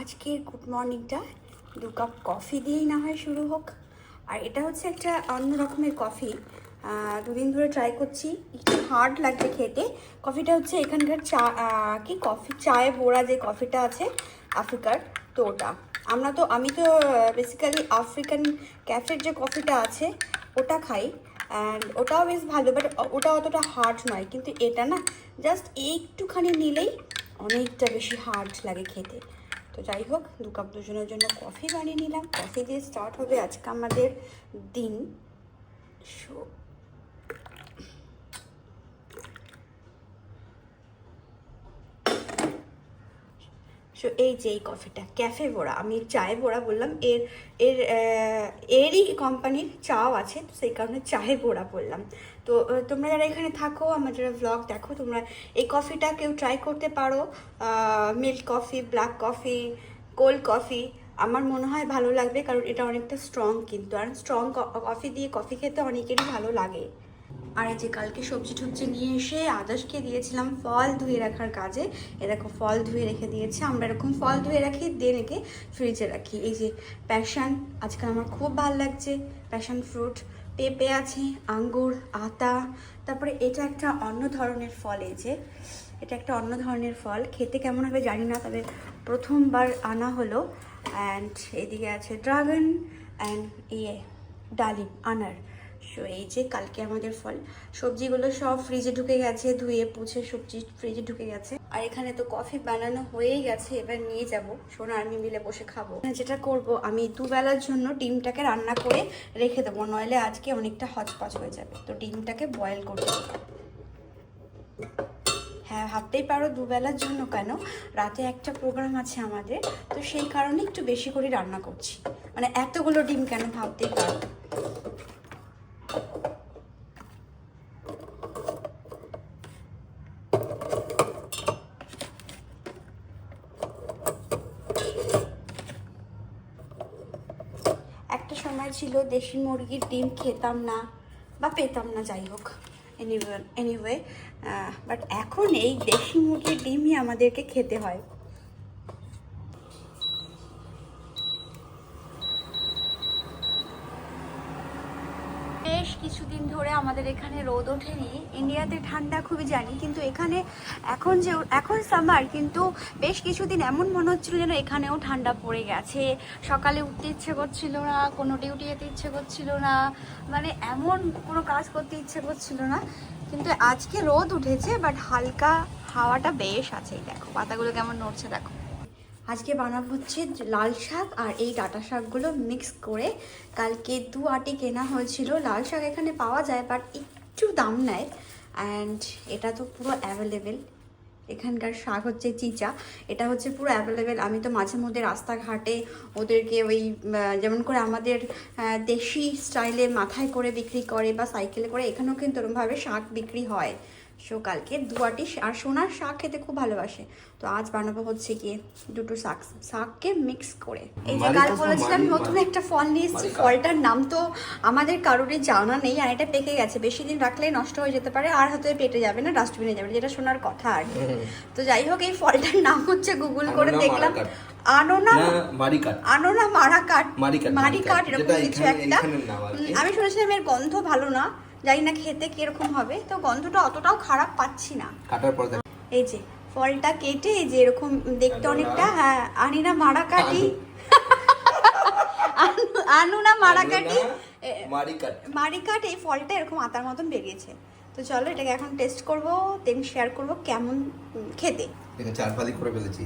আজকের good মর্নিংটা 2 cup coffee দিয়েই না হয় শুরু হোক। আর এটা হচ্ছে একটা অন্য রকমের কফি, দুদিন ধরে ট্রাই করছি, একটু হার্ড লাগছে খেতে। কফিটা হচ্ছে এখানকার চায়ে বোড়া যে কফিটা আছে আফ্রিকার, তো ওটা আমি তো বেসিক্যালি আফ্রিকান ক্যাফের যে কফিটা আছে ওটা খাই, অ্যান্ড ওটাও বেশ ভালো, বাট ওটা অতটা হার্ড নয়। কিন্তু এটা না জাস্ট একটুখানি নিলেই অনেকটা বেশি হার্ড লাগে খেতে। তো যাই হোক, 2 কাপ দুজনের জন্য কফি বানিয়ে নিলাম। কফি দিয়ে স্টার্ট হবে আজকে আমাদের দিন। সো এই যে এই কফিটা ক্যাফে বোড়া, আমি চায়ে বোড়া বললাম, এরই কোম্পানির চাও আছে, তো সেই কারণে চায়ে বোড়া বললাম। তো তোমরা যারা এখানে থাকো, আমার যারা ভ্লগ দেখো, তোমরা এই কফিটা কেউ ট্রাই করতে পারো। Milk coffee, black coffee, cold coffee, আমার মনে হয় ভালো লাগবে, কারণ এটা অনেকটা স্ট্রং কিন্তু, আর স্ট্রং কফি দিয়ে কফি খেতে অনেকেরই ভালো লাগে। আর এই যে কালকে সবজি টবজি নিয়ে এসে আদার্সকে দিয়েছিলাম ফল ধুয়ে রাখার কাজে। এরকম ফল ধুয়ে রেখে দিয়েছে, আমরা এরকম ফল ধুয়ে রাখি, দিয়ে রেখে ফ্রিজে রাখি। এই যে প্যাশন, আজকাল আমার খুব ভালো লাগছে প্যাশন ফ্রুট, পেঁপে আছে, আঙ্গুর, আতা, তারপরে এটা একটা অন্য ধরনের ফল। এই যে এটা একটা অন্য ধরনের ফল, খেতে কেমন হবে জানি না, তবে প্রথমবার আনা হলো। অ্যান্ড এদিকে আছে ড্রাগন অ্যান্ড ডালিম, আনার। সো এই যে কালকে আমাদের ফল, সবজিগুলো সব ফ্রিজে ঢুকে গেছে, ধুয়ে পুছে সবজি ফ্রিজে ঢুকে গেছে। আর এখানে তো কফি বানানো হয়েই গেছে, এবার নিয়ে যাব, সোনা আমি মিলে বসে খাবো। যেটা করব, আমি দুবেলার জন্য ডিমটাকে রান্না করে রেখে দেবো, নইলে আজকে অনেকটা হচপচ হয়ে যাবে। তো ডিমটাকে বয়েল করতে দেবো। হ্যাঁ, ভাবতেই পারো দুবেলার জন্য কেন, রাতে একটা প্রোগ্রাম আছে আমাদের, তো সেই কারণে একটু বেশি করে রান্না করছি। মানে এতগুলো ডিম কেন ভাবতেই পারো। একটা সময় ছিল দেশি মুরগির ডিম খেতাম না বা পেতাম না, যাই হোক, এনিওয়ে বাট এখন এই দেশি মুরগির ডিমই আমাদেরকে খেতে হয়। বেশ কিছুদিন ধরে আমাদের এখানে রোদ ওঠেনি। ইন্ডিয়াতে ঠান্ডা খুবই জানি, কিন্তু এখানে এখন সামার, কিন্তু বেশ কিছুদিন এমন মনে হচ্ছিল যেন এখানেও ঠান্ডা পড়ে গেছে। সকালে উঠতে ইচ্ছে করছিল না, কোনো ডিউটি যেতে ইচ্ছে করছিল না, মানে এমন কোনো কাজ করতে ইচ্ছে করছিল না। কিন্তু আজকে রোদ উঠেছে, বাট হালকা হাওয়াটা বেশ আছে। দেখো পাতাগুলো কেমন নড়ছে, দেখো। আজকে বানাবো হচ্ছে লাল শাক আর এই ডাঁটা শাকগুলো মিক্স করে। কালকে 2 আটি কেনা হয়েছিল। লাল শাক এখানে পাওয়া যায়, বাট একটু দাম নেয়। অ্যান্ড এটা তো পুরো অ্যাভেলেবেল, এখানকার শাক হচ্ছে চিচা, এটা হচ্ছে পুরো অ্যাভেলেবেল। আমি তো মাঝে মধ্যে রাস্তাঘাটে ওদেরকে ওই যেমন করে আমাদের দেশি স্টাইলে মাথায় করে বিক্রি করে বা সাইকেলে করে, এখানেও কিন্তু এরকমভাবে শাক বিক্রি হয়। সো কালকে 2 আটি, আর সোনার শাক খেতে খুব ভালোবাসে, তো আজ বানাবো হচ্ছে গিয়ে দুটো শাককে মিক্স করে। এই যে কাল বলেছিলাম নতুন একটা ফল নিয়ে এসেছি, ফলটার নাম তো আমাদের কারোরই জানা নেই, আর এটা পেকে গেছে, বেশি দিন রাখলেই নষ্ট হয়ে যেতে পারে, আর হয়তো পেটে যাবে না, ডাস্টবিনে যাবে, যেটা শোনার কথা আর কি। তো যাই হোক, এই ফলটার নাম হচ্ছে, গুগল করে দেখলাম, আনোনা মারাকাট, এরকম কিছু একটা। আমি শুনেছিলাম এর গন্ধ ভালো না, জানি না খেতে কিরকম হবে, তো গন্ধটা অতটাও খারাপ পাচ্ছি না। এই যে ফলটা কেটে, এই যে এরকম দেখতে অনেকটা, হ্যাঁ, আনোনা মারিকাট, এই ফলটা এরকম আতার মতন বেরিয়েছে। তো চলো এটাকে এখন টেস্ট করবো, দেন শেয়ার করবো কেমন খেতে। চারফালি করে ফেলেছি।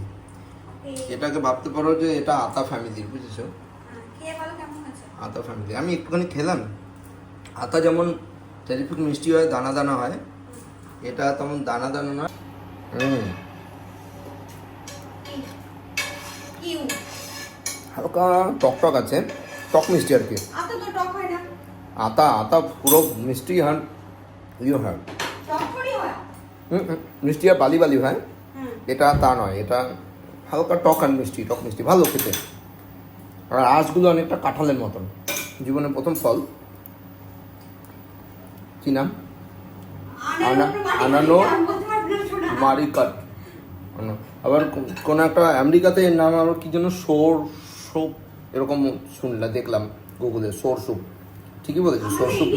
এটাকে ভাবতে পারো যে এটা আতা ফ্যামিলির, বুঝেছো? খেয়ে বলো কেমন আছে। আতা ফ্যামিলি আমি একটুখানি খেলাম। আতা যেমন টেরিফিক মিষ্টি হয়, দানা দানা হয়, এটা তেমন দানা দানা নয়। হালকা টক আছে, টক মিষ্টি আর কি। আতা তো টক হয় না। আতা পুরো মিষ্টি হয়, হয় টক করে হয়। মিষ্টি আর বালি বালি হয়। এটা তা নয়, এটা হালকা টক আর মিষ্টি, টক মিষ্টি, ভালো খেতে। আর আঁশগুলো অনেকটা কাঁঠালের মতন। জীবনের প্রথম ফল, কি নাম? আনানো মারিকাট। আবার কোনো একটা আমেরিকাতে এর নাম আবার কি যেন সোর স্যুপ এরকম শুনলাম, দেখলাম গুগলে সোর স্যুপ। ঠিকই বলেছি, সোর স্যুপ।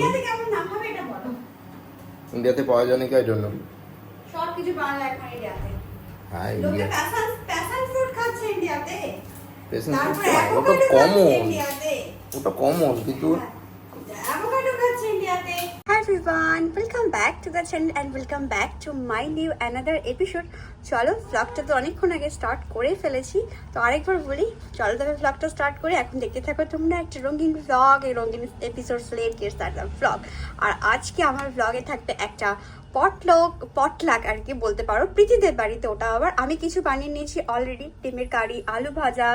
ইন্ডিয়াতে পাওয়া যায় নাকি এই জন্য সবকিছু বাংলা এখন ইন্ডিয়াতে। হ্যাঁ, লোকে ইন্ডিয়া প্যাশন ফ্রুট খাচ্ছে ইন্ডিয়াতে। পেশেন্ট তারপরে ওটা avocado কমন, খাচ্ছে ইন্ডিয়াতে। ওটা কমন কিন্তু avocado খাচ্ছে ইন্ডিয়াতে। Hi everyone, welcome back to the channel and welcome back to my new another episode. চলো ব্লগটা তো অনেকক্ষণ আগে স্টার্ট করে ফেলেছি, তো আরেকবার বলি চলো তবে ব্লগটা স্টার্ট করে এখন দেখতে থাকো তোমরা একটা রঙিন ব্লগ, এই রঙিন এপিসোড লেটকে স্টার্ট ব্লগ। আর আজকে আমার ব্লগে থাকবে একটা পটলাক আর কি বলতে পারো, প্রীতিদের বাড়িতে। ওটা আবার আমি কিছু বানিয়ে নিয়েছি অলরেডি, ডিমের কারি, আলু ভাজা,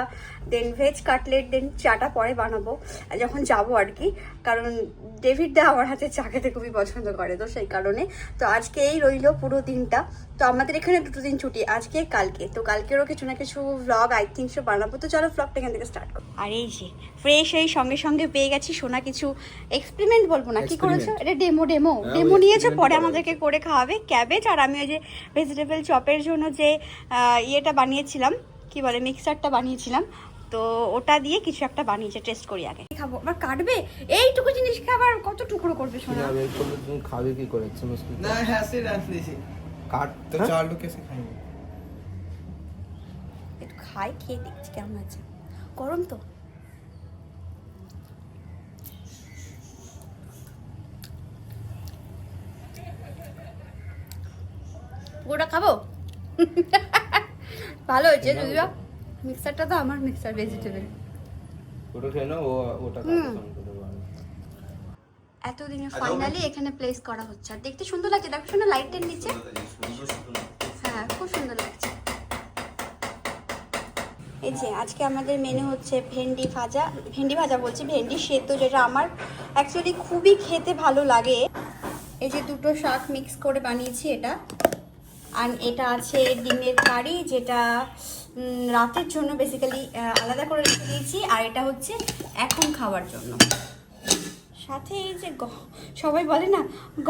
দেন ভেজ কাটলেট, দেন চাটা পরে বানাবো যখন যাবো আর কি, কারণ ডেভিড দা আমার হাতে চা খেতে খুবই পছন্দ করে, তো সেই কারণে। তো আজকে এই রইলো পুরো দিনটা। তো আমাদের এখানে 2 দিন ছুটি, আজকে কালকে, তো কালকেরও কিছু না কিছু ভ্লগ আই থিঙ্ক সো বানাবো। তো চলো ভ্লগটা এখান থেকে স্টার্ট করো। আর এই যে ফ্রেশ এই সঙ্গে সঙ্গে পেয়ে গেছি সোনা কিছু এক্সপেরিমেন্ট বলবো না, কি করেছো এটা, ডেমো নিয়েছো, পরে আমাদেরকে করে খাওয়াবে। ক্যাবেজ আর আমি ওই যে ভেজিটেবল চপের জন্য যে ইয়েটা বানিয়েছিলাম, কি বলে মিক্সারটা বানিয়েছিলাম, তো ওটা দিয়ে কিছু একটা বানিয়েছে, টেস্ট করি আগে। খাবো আবার কাটবে এইটুকু জিনিস খাবার কত টুকরো করবে সোনা? তুমি খাবে কি করে? ना ऐसे डांस लीजिए কাট तो चार लोग कैसे खाएंगे? একটু খাই, খেয়ে দেখছি কেমন আছে। গরম তো। পুরোটা খাবো? ভালো হয়েছে যদিও, মিক্সারটা তো আমার মিক্সার ভেজিটেবল। ওটা খেয়ে নাও, ওটা এতদিনে ফাইনালি এখানে প্লেস করা হচ্ছে। আর দেখতে সুন্দর লাগছে, দেখো শোনা লাইটের নিচে। হ্যাঁ, খুব সুন্দর লাগছে। এই যে আজকে আমাদের মেনু হচ্ছে ভেন্ডি ভাজা বলছি, ভেন্ডি সেদ্ধ, যেটা আমার অ্যাকচুয়ালি খুবই খেতে ভালো লাগে। এই যে দুটো শাক মিক্স করে বানিয়েছি এটা। আর এটা আছে ডিমের কারি, যেটা রাতের জন্য বেসিক্যালি আলাদা করে রেখে দিয়েছি, আর এটা হচ্ছে এখন খাওয়ার জন্য। সাথে এই যে সবাই বলে না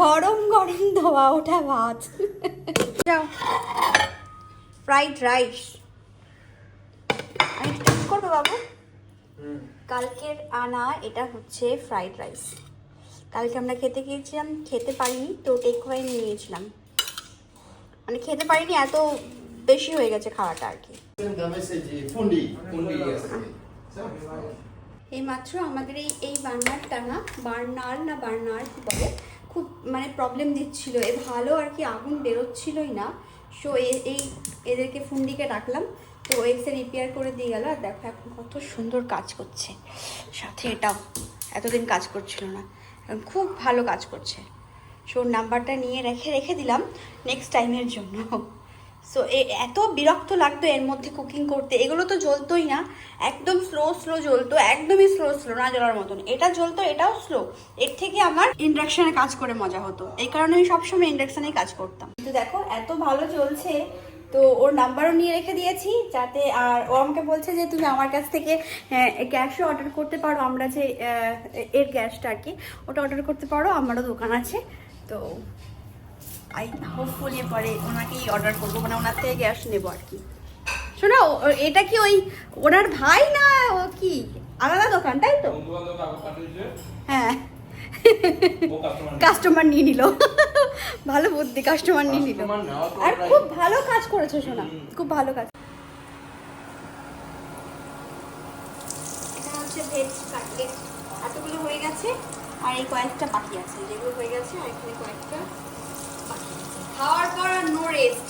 গরম গরম ধোয়া ওঠা ভাত। যাও ফ্রাইড রাইস আমি টেস্ট করবো বাবু। কালকের আনা এটা হচ্ছে ফ্রাইড রাইস। কালকে আমরা খেতে গিয়েছিলাম, খেতে পারিনি, তো টেক হয়ে নিয়েছিলাম। মানে খেতে পারিনি, এত বেশি হয়ে গেছে খাওয়াটা আর কি। এই মাত্র আমাদের এই বার্নার কি বলে, খুব মানে প্রবলেম দিচ্ছিল, এ ভালো আর কি আগুন বেরোচ্ছিলই না। সো এদেরকে ফুন্ডিকে রাখলাম, তো এক্সে রিপেয়ার করে দিয়ে গেল। আর দেখো এখন কত সুন্দর কাজ করছে, সাথে এটাও এতদিন কাজ করছিল না, এখন খুব ভালো কাজ করছে। সো নাম্বারটা নিয়ে রেখে দিলাম নেক্সট টাইমের জন্য। সো এত বিরক্ত লাগতো এর মধ্যে কুকিং করতে, এগুলো তো জ্বলতোই না, একদম স্লো জ্বলতো, একদমই স্লো না জ্বলার মতন। এটা জ্বলতো, এটাও স্লো। এর থেকে আমার ইন্ডাকশানে কাজ করে মজা হতো, এই কারণে আমি সবসময় ইন্ডাকশানেই কাজ করতাম। কিন্তু দেখো এত ভালো চলছে, তো ওর নাম্বারও নিয়ে রেখে দিয়েছি যাতে। আর ও আমাকে বলছে যে তুমি আমার কাছ থেকে গ্যাসও অর্ডার করতে পারো, আমরা যে এর গ্যাসটা আর কি, ওটা অর্ডার করতে পারো, আমারও দোকান আছে। তো হোপফুলি পরে ওনাকেই অর্ডার করবো, মানে ওনার থেকে গ্যাস নেবো আর কি। শোনো এটা কি ওই ওনার ভাই না ও কি আলাদা দোকান, তাই তো? হ্যাঁ, কাস্টমার নিয়ে নিল, ভালো বুদ্ধি, কাস্টমার নিয়ে নিল। আর খুব ভালো কাজ করেছে শোনা, খুব ভালো কাজ। এটা হচ্ছে ভেজ কাটলেট, এতগুলো হয়ে গেছে, আর এই কয়েকটা বাকি আছে, যেগুলো হয়ে গেছে আর এখানে কয়েকটা বাকি আছে। খাওয়ার পর আর নো রেস্ট,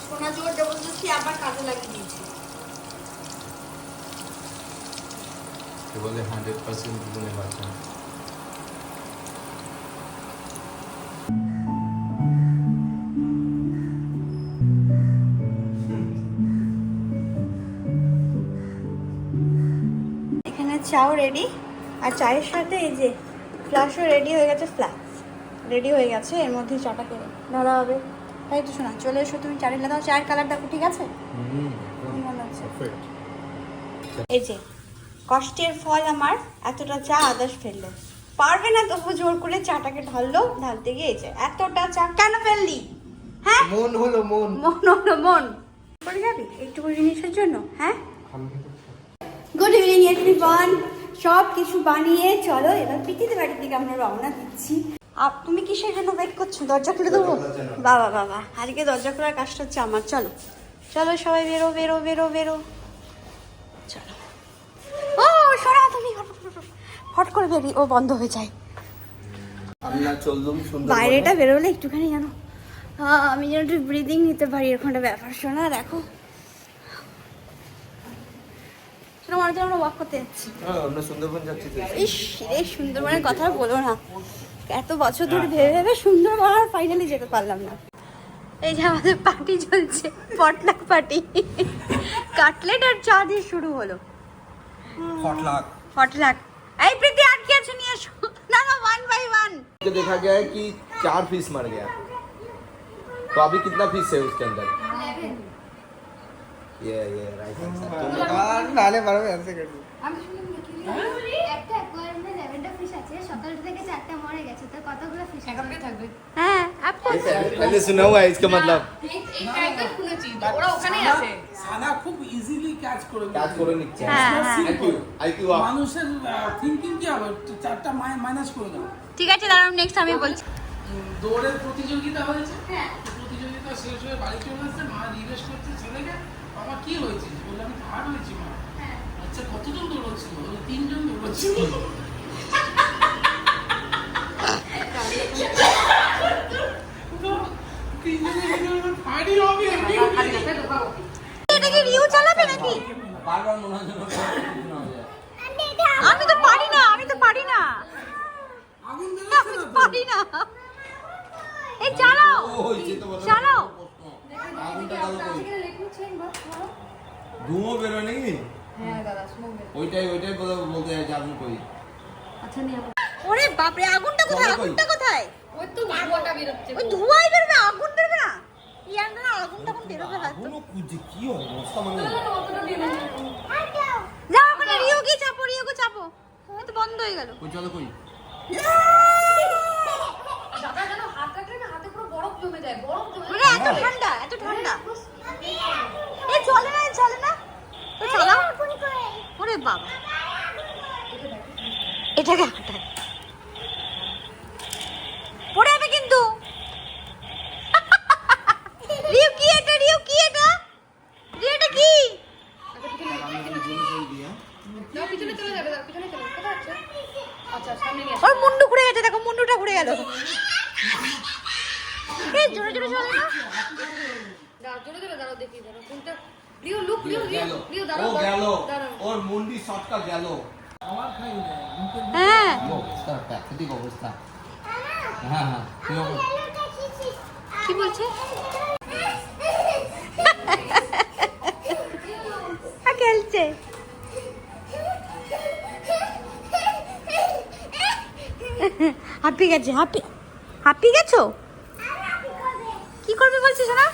সোনা জোর জবরদস্তি আবার কাজে লাগিয়ে দিয়েছে। বলে 100% দুজনে বাঁচা। এখানে চাও রেডি, আর চায়ের সাথে এই যে ফ্লাশও রেডি হয়ে গেছে, রেডি হয়ে গেছে। এর মধ্যে চাটাকে ঢালা হবে, তাই তো শোনা। চলে এসো তুমি, চাটা দাও, চায়ের কালার দেখো ঠিক আছে? মনে হচ্ছে এই যে কষ্টের ফল আমার, এতটা চা আদার্স ফেললো, পারবে না তবু জোর করে চাটাকে ঢালতে গিয়ে এতটা চা কেন ফেললি? হ্যাঁ, মন হলো মন। মন পড়ে যাবি একটু জিনিসের জন্য? হ্যাঁ, গুড ইভিনিং এভরিওয়ান। সব কিছু বানিয়ে চলো এবার পিটিতে বাড়ির দিকে আমরা রওনা দিচ্ছি। আর তুমি কিসের জন্য ওয়েট করছো? দরজা খুলে দেবো? বাবা বাবা, আজকে দরজা খোলার কাজটা হচ্ছে আমার। চলো চলো সবাই বেরো বেরো বেরো বেরো, চলো। ও সরা, তুমি হট করে বেরি, ও বন্ধ হয়ে যায়। আমরা চললুম সুন্দর বাইরেটা বেরোলে একটুখানি জানো আমি যেন একটু ব্রিদিং নিতে পারি, এরকম একটা ব্যাপার। শোনা দেখো, শোনা মনে হচ্ছে আমরা ওয়াক করতে যাচ্ছি। আমরা সুন্দরবন যাচ্ছি তো। ইস রে, সুন্দরবনের কথা বলো না, এত বছর ধরে ভেবে ভেবে সুন্দরবন আর ফাইনালি যেতে পারলাম না। এই যে আমাদের পার্টি চলছে, পটলাক পার্টি, কাটলেট আর চা দিয়ে শুরু হলো। পটলাক। এই প্রীতি আর কি আছে নিয়ে এসো। না না, 1 by 1 देखा गया है कि 4 फीस मर गया, तो अभी कितना फीस है उसके अंदर? 11 ये राइट आंसर। तुम नाले बारे में ऐसे कर আমি শুনলাম নাকি একটা অ্যাকোয়ারিয়ামে 11টা ফিশ আছে, সকাল থেকে 4টা মরে গেছে, তো কতগুলো ফিশ একাপে থাকবে? হ্যাঁ আপকো पहले सुना हुआ है इसका मतलब একদম শুনেছি ওরা ওখানেই আছে। সানা খুব ইজিলি ক্যাচ করে कैच করে নিচ্ছে। হ্যাঁ, হ্যাঁ। IQ up. মানুষের থিংকিং কি হবে, চারটা মাইনাস করে দাও। ঠিক আছে, দাঁড়াও নেক্সট আমি বলছি। দৌড়ের প্রতিযোগিতা হয়েছে, প্রতিযোগিতা শেষ হয়ে বাড়ি চলে আসছে, মা জিজ্ঞেস করছে ছেলেকে, বাবা কি হয়েছে? বলে আমি থার্ড হয়েছি মা। আচ্ছা কতজন দৌড়চ্ছিল? বলে 3 জন দৌড়চ্ছিল। থার্ডই হবে। এটা কি রিউ চালাবে নাকি? বারবার মনে হয় যেন আমি তো পারি না, আমি তো পারি না, আগুন আমি ধরেছে তো না তো? পারি না। এই চালাও চালাও। আগুনটা গেল কই? লিখুছেন বাস করো। ধুঁয়ো বেরোয় নাকি? হ্যাঁ দাদা স্মোক বের। ওইটাই বলতে যাচ্ছে আগুন কই? আচ্ছা নিয়ে ওরে বাপরে, আগুনটা কোথায়? চলো কই? আগুনটা কোথায়? ওই তো ধোঁয়াটা বের হচ্ছে। ওই ধোঁয়াই বেরোবে, আগুন বেরোবে না? ইয়ার না, আগুন তখন বেরোবে হয়তো। আগুনও খুঁজে কি অবস্থা মানে। যাও ওখানে রিউকে চাপো, রিউকে চাপো। এই তো বন্ধ হয়ে গেল। কই চলো কই? দাদা জানো হাত রাখলে না হাতে পুরো বরফ জমে যায়, বরফ জমে ওরে এত ঠান্ডা, এত ঠান্ডা। এ চলে না, চলে না। ও চালাও। ওরে বাবা, এটাকে হাঁটায় পড়ে যাবে কিন্তু। রিউ কি এটা? রিউ কি এটা? রিউ এটা কি? দাও পিছনে চলে যাবে, দাও পিছনে চলে কোথায় আছে? আচ্ছা সামনে নিয়ে ওর মুন্ডু ঘুরে গেছে, দেখো মুন্ডুটা ঘুরে গেল। এই জোরে জোরে চলে না। দাও জোরে জোরে দাঁড়াও, দেখি দাঁড়াও কোনটা। রিউ লুক, রিউ রিউ রিউ ও দাঁড়াও গেল, দাঁড়াও। ওর মুন্ডি শটটা গেল। হ্যাঁ, কি অবস্থা, প্যাথেটিক অবস্থা। হ্যাঁ হ্যাঁ, কি অবস্থা? কি বলছে? খেলছে। হাঁপিয়ে গেছে, হাঁপিয়ে গেছো? কি করবে বলছিস না?